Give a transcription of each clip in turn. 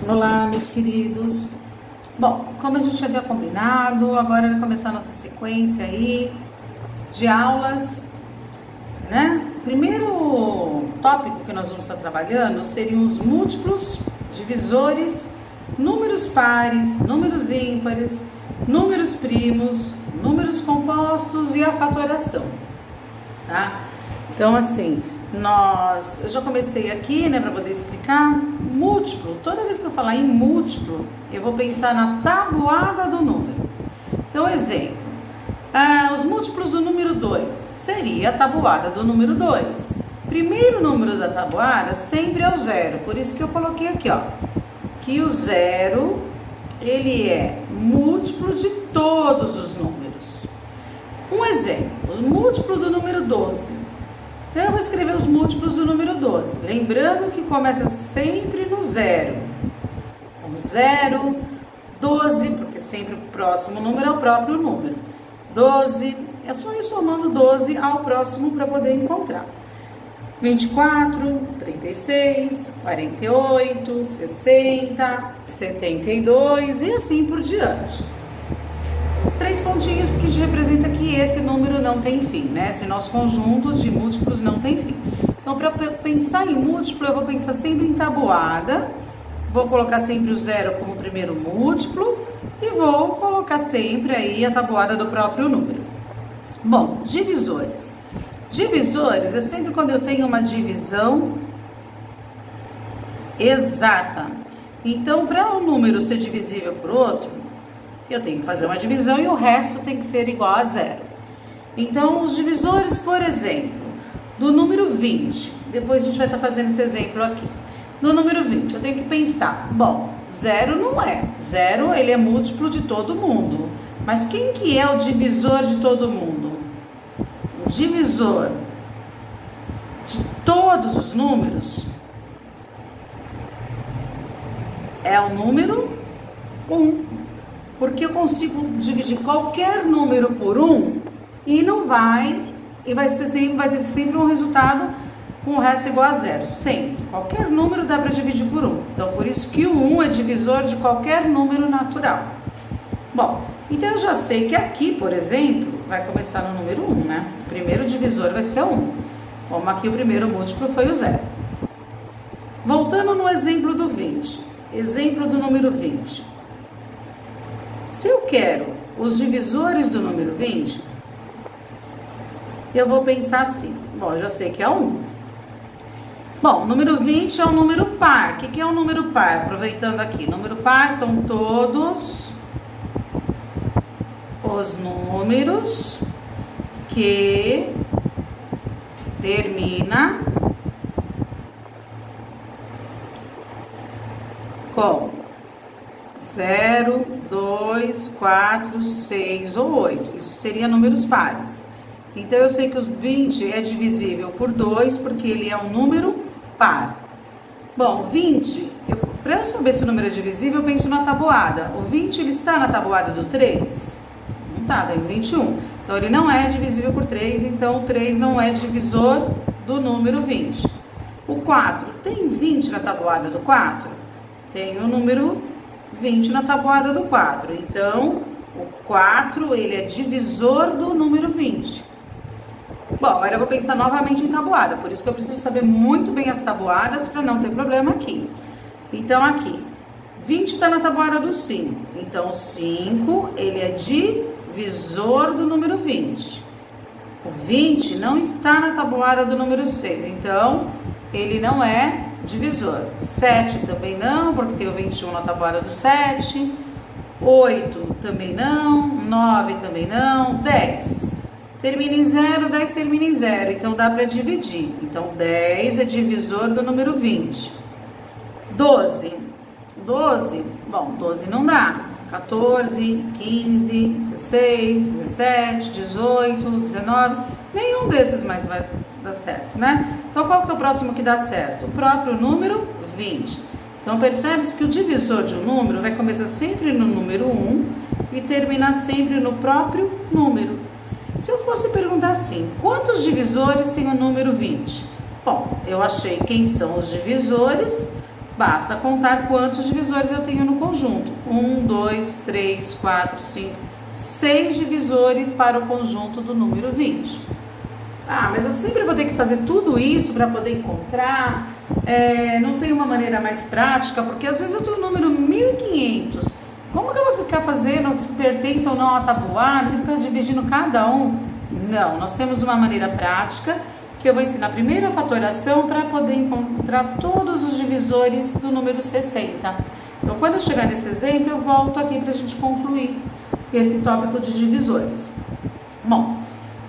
Olá, meus queridos. Bom, como a gente havia combinado, agora vai começar a nossa sequência aí de aulas, né? Primeiro tópico que nós vamos estar trabalhando seriam os múltiplos, divisores, números pares, números ímpares, números primos, números compostos e a fatoração, tá? Então, assim, eu já comecei aqui, né, para poder explicar. Múltiplo, toda vez que eu falar em múltiplo, eu vou pensar na tabuada do número. Então, exemplo, os múltiplos do número 2 seria a tabuada do número 2. Primeiro número da tabuada sempre é o zero, por isso que eu coloquei aqui, ó, que o zero, ele é múltiplo de todos os números. Um exemplo, o múltiplo do número 12. Então, eu vou escrever os múltiplos do número 12. Lembrando que começa sempre no zero. Então, 0, 12, porque sempre o próximo número é o próprio número. 12, é só ir somando 12 ao próximo para poder encontrar. 24, 36, 48, 60, 72 e assim por diante. 3 pontinhos, porque a gente representa que esse número não tem fim, né? Esse nosso conjunto de múltiplos não tem fim. Então, para pensar em múltiplo, eu vou pensar sempre em tabuada, vou colocar sempre o zero como primeiro múltiplo e vou colocar sempre aí a tabuada do próprio número. Bom, divisores. Divisores é sempre quando eu tenho uma divisão exata. Então, para um número ser divisível por outro, eu tenho que fazer uma divisão e o resto tem que ser igual a zero. Então, os divisores, por exemplo, do número 20, depois a gente vai estar fazendo esse exemplo aqui. No número 20, eu tenho que pensar, bom, zero não é. Zero, ele é múltiplo de todo mundo. Mas quem que é o divisor de todo mundo? O divisor de todos os números é o número 1. Porque eu consigo dividir qualquer número por 1 e vai ter sempre um resultado com o resto igual a zero, sempre. Qualquer número dá para dividir por 1. Então, por isso que o 1 é divisor de qualquer número natural. Bom, então eu já sei que aqui, por exemplo, vai começar no número 1, né? O primeiro divisor vai ser 1. Como aqui o primeiro múltiplo foi o zero. Voltando no exemplo do 20. Exemplo do número 20. Se eu quero os divisores do número 20, eu vou pensar assim. Bom, eu já sei que é 1. Bom, número 20 é um número par. O que é um número par? Aproveitando aqui, número par são todos os números que termina com 0, 2, 4, 6 ou 8. Isso seria números pares. Então, eu sei que os 20 é divisível por 2, porque ele é um número par. Bom, 20, para eu saber se o número é divisível, eu penso na tabuada. O 20, ele está na tabuada do 3? Não está, tem 21. Então, ele não é divisível por 3, então o 3 não é divisor do número 20. O 4, tem 20 na tabuada do 4? Tem o número 20 na tabuada do 4. Então, o 4, ele é divisor do número 20. Bom, agora eu vou pensar novamente em tabuada, por isso que eu preciso saber muito bem as tabuadas para não ter problema aqui. Então, aqui, 20 está na tabuada do 5. Então, 5, ele é divisor do número 20. O 20 não está na tabuada do número 6, então, ele não é divisor. 7 também não, porque tem o 21 na tabuada do 7. 8 também não. 9 também não. 10 termina em 0, 10 termina em 0, então dá para dividir. Então 10 é divisor do número 20. 12, bom, 12 não dá. 14, 15, 16, 17, 18, 19, nenhum desses mais vai dar certo, né? Então, qual que é o próximo que dá certo? O próprio número 20. Então, percebe-se que o divisor de um número vai começar sempre no número 1 e terminar sempre no próprio número. Se eu fosse perguntar assim, quantos divisores tem o número 20? Bom, eu achei quem são os divisores Basta contar quantos divisores eu tenho no conjunto. 1, 2, 3, 4, 5, 6 divisores para o conjunto do número 20. Ah, mas eu sempre vou ter que fazer tudo isso para poder encontrar. Não tem uma maneira mais prática, porque às vezes eu tenho o número 1500. Como que eu vou ficar fazendo se pertence ou não a tabuada? Tem que ficar dividindo cada um? Não, nós temos uma maneira prática que eu vou ensinar primeiro a fatoração para poder encontrar todos os divisores do número 60. Então, quando eu chegar nesse exemplo, eu volto aqui para a gente concluir esse tópico de divisores. Bom,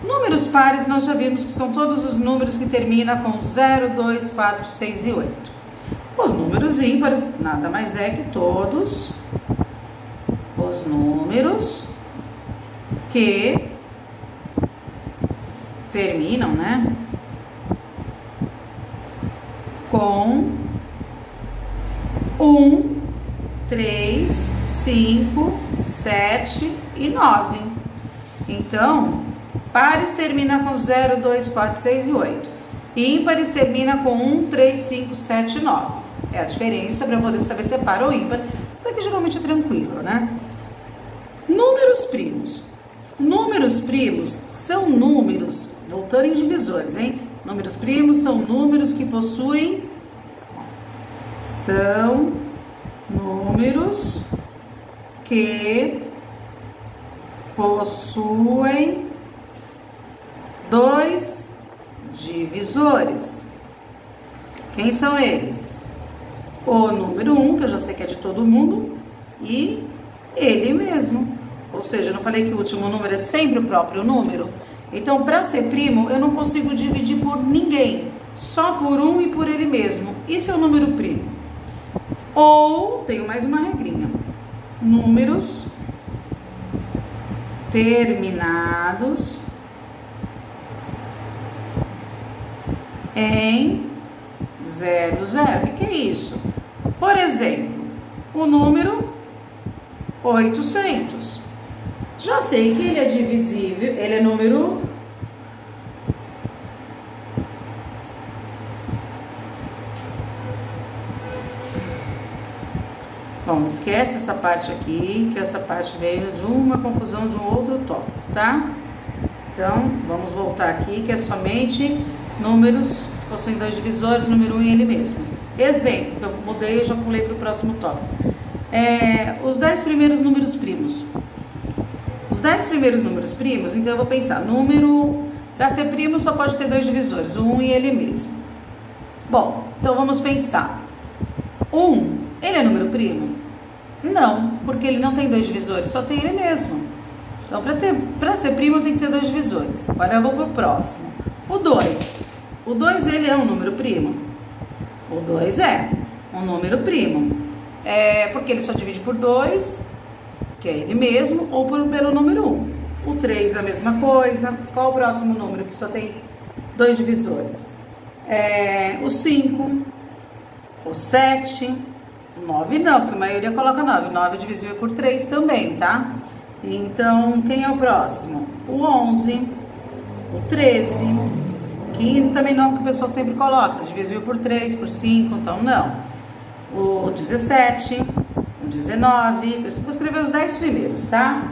números pares nós já vimos que são todos os números que terminam com 0, 2, 4, 6 e 8. Os números ímpares nada mais é que todos os números que terminam, né, com 1, 3, 5, 7 e 9. Então, pares termina com 0, 2, 4, 6 e 8. E ímpares termina com 1, 3, 5, 7 e 9. É a diferença para poder saber se é par ou ímpar. Isso daqui geralmente é tranquilo, né? Números primos. Números primos são números, voltando em divisores, hein? Números primos são números que possuem, dois divisores. Quem são eles? O número 1, que eu já sei que é de todo mundo, e ele mesmo. Ou seja, eu não falei que o último número é sempre o próprio número? Então, para ser primo, eu não consigo dividir por ninguém, só por um e por ele mesmo. Isso é o número primo. Ou, tenho mais uma regrinha, números terminados em 0, 0. O que é isso? Por exemplo, o número 800. Já sei que ele é divisível, ele é número... Bom, esquece essa parte aqui, que essa parte veio de uma confusão de um outro tópico, tá? Então, vamos voltar aqui, que é somente números que possuem dois divisores, número 1 e ele mesmo. Exemplo, que eu mudei e já pulei para o próximo tópico. Os 10 primeiros números primos. Os 10 primeiros números primos, então eu vou pensar, para ser primo só pode ter dois divisores, o 1 e ele mesmo. Bom, então vamos pensar. 1, ele é número primo? Não, porque ele não tem dois divisores, só tem ele mesmo. Então, para ser primo tem que ter dois divisores. Agora eu vou para o próximo. O 2. O 2, ele é um número primo? O 2 é um número primo. Porque ele só divide por 2, que é ele mesmo, ou pelo número 1. O 3 é a mesma coisa. Qual o próximo número que só tem dois divisores? O 5, o 7, o 9 não, porque a maioria coloca 9. 9 é divisível por 3 também, tá? Então, quem é o próximo? O 11, o 13, 15 também não, que o pessoal sempre coloca, divisível por 3, por 5, então não. O 17, o 19, então eu vou escrever os 10 primeiros, tá?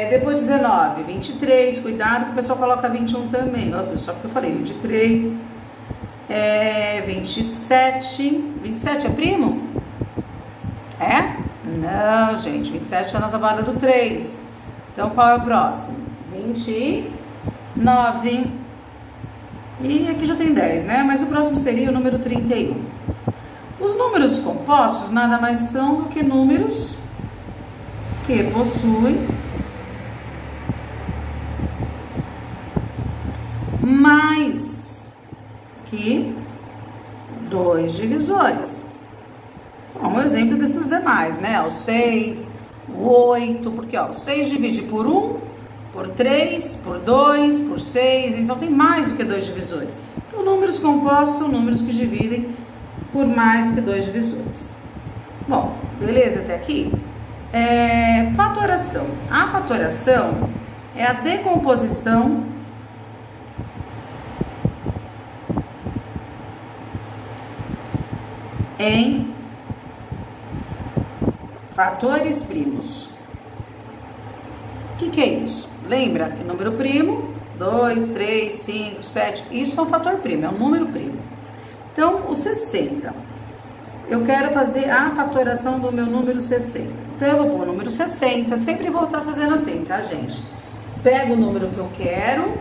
Depois 19, 23, cuidado que o pessoal coloca 21 também, ó, só porque eu falei 23, 27, 27 é primo? Não, gente, 27 está na tabela do 3. Então, qual é o próximo? 29. E aqui já tem 10, né? Mas o próximo seria o número 31. Os números compostos nada mais são do que números que possuem mais que dois divisores. Como exemplo desses demais, né? O 6, o 8, porque ó, o 6 divide por 1, por 3, por 2, por 6, então tem mais do que dois divisores. Então, números compostos são números que dividem por mais do que dois divisores. Bom, beleza até aqui? Fatoração. A fatoração é a decomposição em fatores primos. O que é isso? Lembra que número primo, 2, 3, 5, 7, isso é um fator primo, é um número primo. Então, o 60, eu quero fazer a fatoração do meu número 60. Então, eu vou pôr o número 60, sempre vou estar fazendo assim, tá, gente? Pego o número que eu quero,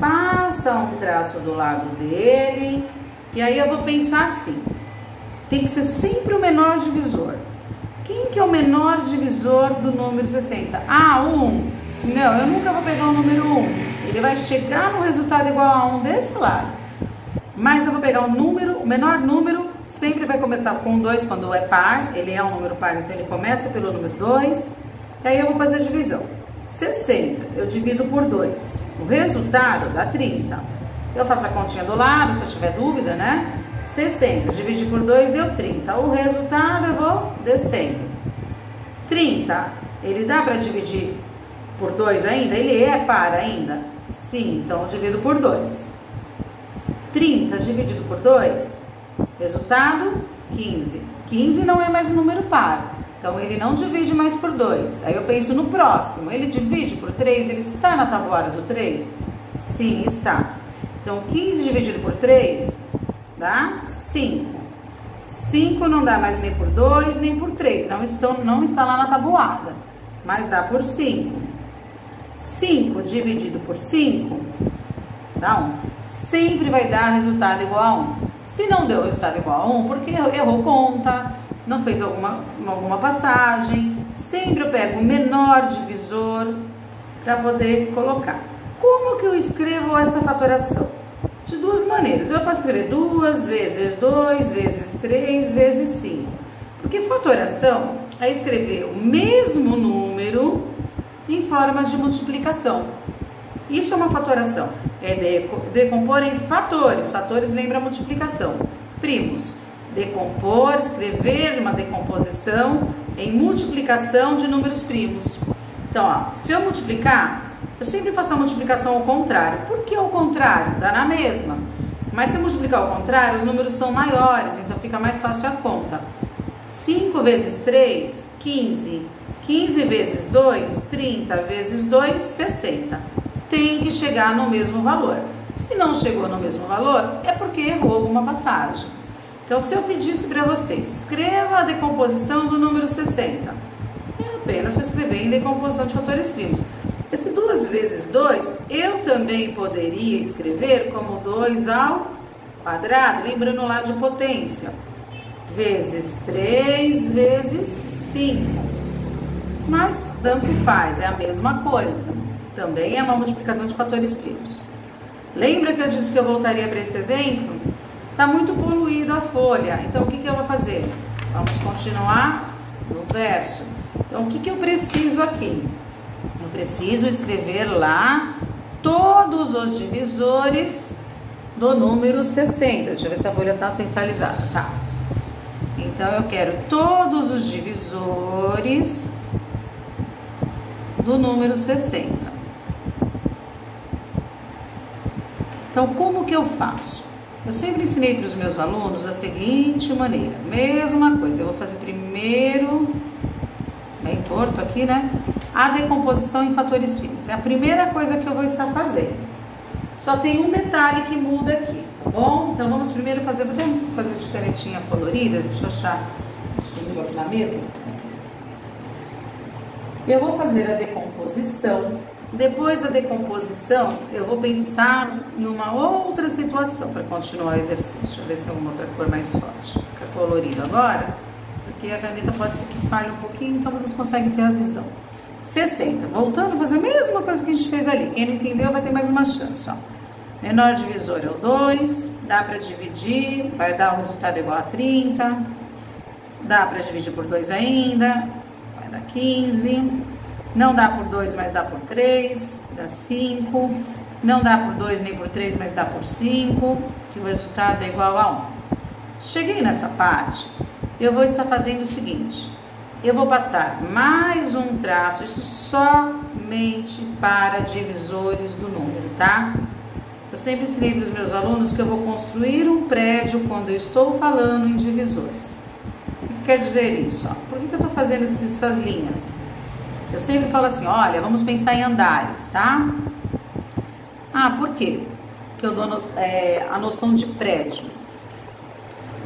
passa um traço do lado dele, e aí eu vou pensar assim, tem que ser sempre o menor divisor. Quem que é o menor divisor do número 60? Ah, 1. Não, eu nunca vou pegar o número 1. Ele vai chegar no resultado igual a 1 desse lado. Mas eu vou pegar o número, o menor número, sempre vai começar com 2 quando é par. Ele é um número par, então ele começa pelo número 2. E aí eu vou fazer a divisão. 60, eu divido por 2. O resultado dá 30. Eu faço a continha do lado, se eu tiver dúvida, né? 60, dividir por 2 deu 30. O resultado eu vou descendo. 30, ele dá para dividir por 2 ainda? Ele é par ainda? Sim, então eu divido por 2. 30 dividido por 2, resultado 15. 15 não é mais um número par, então ele não divide mais por 2. Aí eu penso no próximo, ele divide por 3, ele está na tabuada do 3? Sim, está. Então 15 dividido por 3 dá 5. 5 não dá mais nem por 2, nem por 3, não está lá na tabuada, mas dá por 5. 5 dividido por 5 dá 1. Sempre vai dar resultado igual a 1. Se não deu resultado igual a 1, porque errou conta, não fez alguma passagem, sempre eu pego o menor divisor para poder colocar. Como que eu escrevo essa fatoração? De duas maneiras. Eu posso escrever 2 vezes 2 vezes 3 vezes 5. Porque fatoração é escrever o mesmo número em forma de multiplicação. Isso é uma fatoração. É decompor em fatores. Fatores lembra multiplicação. Primos. Decompor, escrever uma decomposição em multiplicação de números primos. Então, ó, se eu multiplicar, eu sempre faço a multiplicação ao contrário. Por que ao contrário? Dá na mesma. Mas se eu multiplicar ao contrário, os números são maiores, então fica mais fácil a conta. 5 vezes 3, 15. 15 vezes 2, 30 vezes 2, 60. Tem que chegar no mesmo valor. Se não chegou no mesmo valor, é porque errou alguma passagem. Então, se eu pedisse para vocês, escreva a decomposição do número 60. É apenas eu escrever em decomposição de fatores primos. Esse 2 vezes 2, eu também poderia escrever como 2 ao quadrado, lembrando lá de potência. Vezes 3 vezes 5. Mas tanto faz, é a mesma coisa. Também é uma multiplicação de fatores primos. Lembra que eu disse que eu voltaria para esse exemplo? Está muito poluída a folha, então o que eu vou fazer? Vamos continuar no verso. Então, o que eu preciso aqui? Eu preciso escrever lá todos os divisores do número 60. Deixa eu ver se a folha está centralizada. Tá. Então, eu quero todos os divisores do número 60. Então, como que eu faço? Eu sempre ensinei para os meus alunos da seguinte maneira. Mesma coisa, eu vou fazer primeiro, bem torto aqui, né? A decomposição em fatores primos. É a primeira coisa que eu vou estar fazendo. Só tem um detalhe que muda aqui, tá bom? Então, vamos primeiro fazer, vou fazer de canetinha colorida. Deixa eu achar, sumiu aqui na mesa. Eu vou fazer a decomposição. Depois da decomposição, eu vou pensar em uma outra situação para continuar o exercício. Deixa eu ver se tem alguma outra cor mais forte. Fica colorido agora, porque a caneta pode ser que falhe um pouquinho, então vocês conseguem ter a visão. 60. Voltando a fazer a mesma coisa que a gente fez ali. Quem não entendeu vai ter mais uma chance, ó. Menor divisor é o 2, dá para dividir, vai dar o resultado igual a 30. Dá para dividir por 2 ainda, vai dar 15. Não dá por 2, mas dá por 3, dá 5. Não dá por 2 nem por 3, mas dá por 5, que o resultado é igual a 1. Cheguei nessa parte, eu vou estar fazendo o seguinte. Eu vou passar mais um traço, isso somente para divisores do número, tá? Eu sempre ensinei para os meus alunos que eu vou construir um prédio quando eu estou falando em divisores. O que quer dizer isso? Por que eu estou fazendo essas linhas? Eu sempre falo assim, olha, vamos pensar em andares, tá? Por quê? Que eu dou a noção de prédio.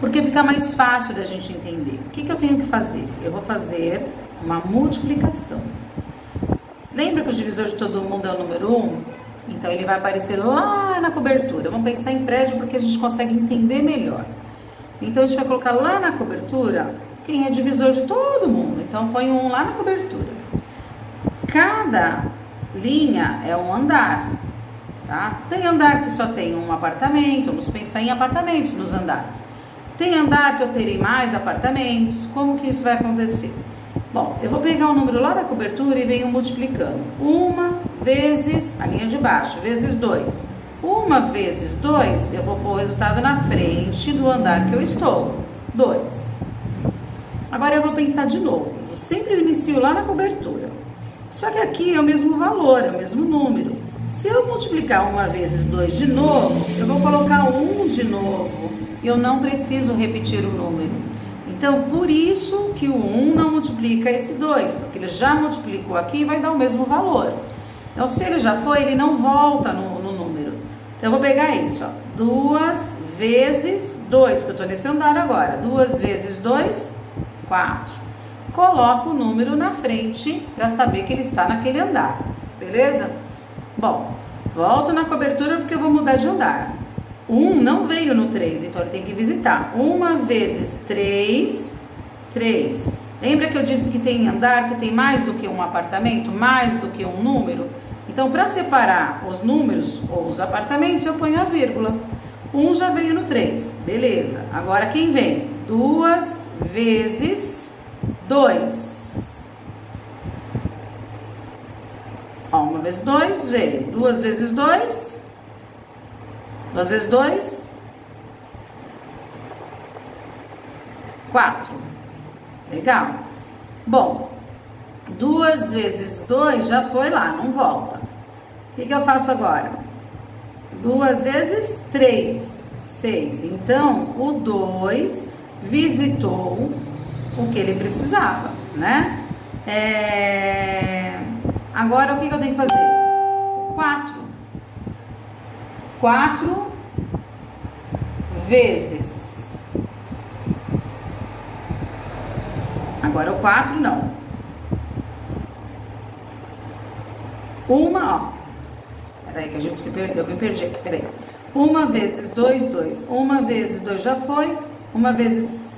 Porque fica mais fácil da gente entender. O que eu tenho que fazer? Eu vou fazer uma multiplicação. Lembra que o divisor de todo mundo é o número 1? Então, ele vai aparecer lá na cobertura. Vamos pensar em prédio porque a gente consegue entender melhor. Então, a gente vai colocar lá na cobertura quem é divisor de todo mundo. Então, põe um lá na cobertura. Cada linha é um andar, tá? Tem andar que só tem um apartamento. Vamos pensar em apartamentos nos andares. Tem andar que eu terei mais apartamentos. Como que isso vai acontecer? Bom, eu vou pegar o número lá da cobertura e venho multiplicando. 1 vezes a linha de baixo, vezes 2. 1 vezes 2, eu vou pôr o resultado na frente do andar que eu estou. 2. Agora eu vou pensar de novo. Eu sempre inicio lá na cobertura. Só que aqui é o mesmo valor, é o mesmo número. Se eu multiplicar 1 vezes 2 de novo, eu vou colocar 1 de novo. E eu não preciso repetir o número. Então, por isso que o 1 não multiplica esse 2, porque ele já multiplicou aqui e vai dar o mesmo valor. Então, se ele já foi, ele não volta no número. Então, eu vou pegar isso, ó, 2 vezes 2, porque eu estou nesse andar agora. 2 vezes 2, 4. Coloco o número na frente para saber que ele está naquele andar, beleza? Bom, volto na cobertura porque eu vou mudar de andar. 1 não veio no 3, então ele tem que visitar. 1 vezes 3, 3. Lembra que eu disse que tem andar que tem mais do que um apartamento, mais do que um número? Então, para separar os números ou os apartamentos, eu ponho a vírgula. 1 já veio no 3, beleza. Agora, quem vem? 2 vezes 2. Ó, 1 vezes 2 veio. 2 vezes 2... 2 vezes 2, 4. Legal. Bom, 2 vezes 2 já foi lá, não volta. O que eu faço agora? 2 vezes 3, 6. Então, o 2 visitou o que ele precisava, né? Agora, o que eu tenho que fazer? 4. 4 vezes. Agora o 4 não. Ó. Peraí, que a gente se perdeu. Eu me perdi aqui, peraí. 1 vezes 2, 2. 1 vezes 2 já foi. 1 vezes